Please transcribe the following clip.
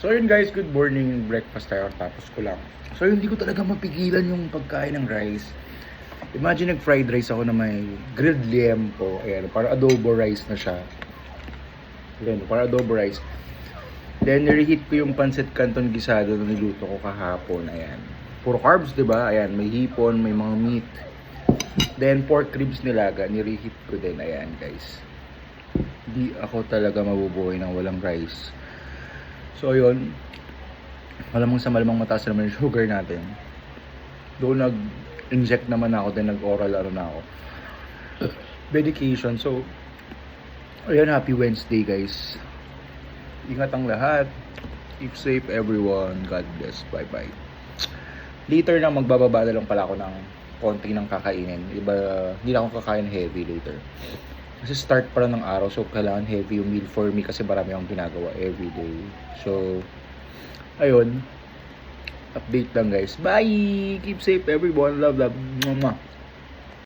So yun guys, good morning, breakfast tayo, tapos ko lang. So hindi ko talaga mapigilan yung pagkain ng rice. Imagine nag-fried rice ako na may grilled liempo, ayan, para adobo rice na siya. Ayan, para adobo rice. Then reheat ko yung pancit canton gisado na niluto ko kahapon, ayan. Puro carbs, 'di ba? Ayan, may hipon, may mga meat. Then pork ribs nilaga, ni-reheat ko din, ayan guys. Di ako talaga mabubuhay ng walang rice. So yun, malamang sa malamang mataas naman yung sugar natin. Doon nag-inject naman ako, then nag-oral na ako. Medication. So, ayan, happy Wednesday guys. Ingat ang lahat. Keep safe everyone. God bless. Bye bye. Later na magbababa na lang pala ako ng konti ng kakainin. Iba, hindi na ako kakain heavy later. Kasi start pa lang ng araw, so kailangan heavy yung meal for me kasi marami akong ginagawa everyday. So, ayun. Update lang guys. Bye! Keep safe everyone. Love, love. Mwah.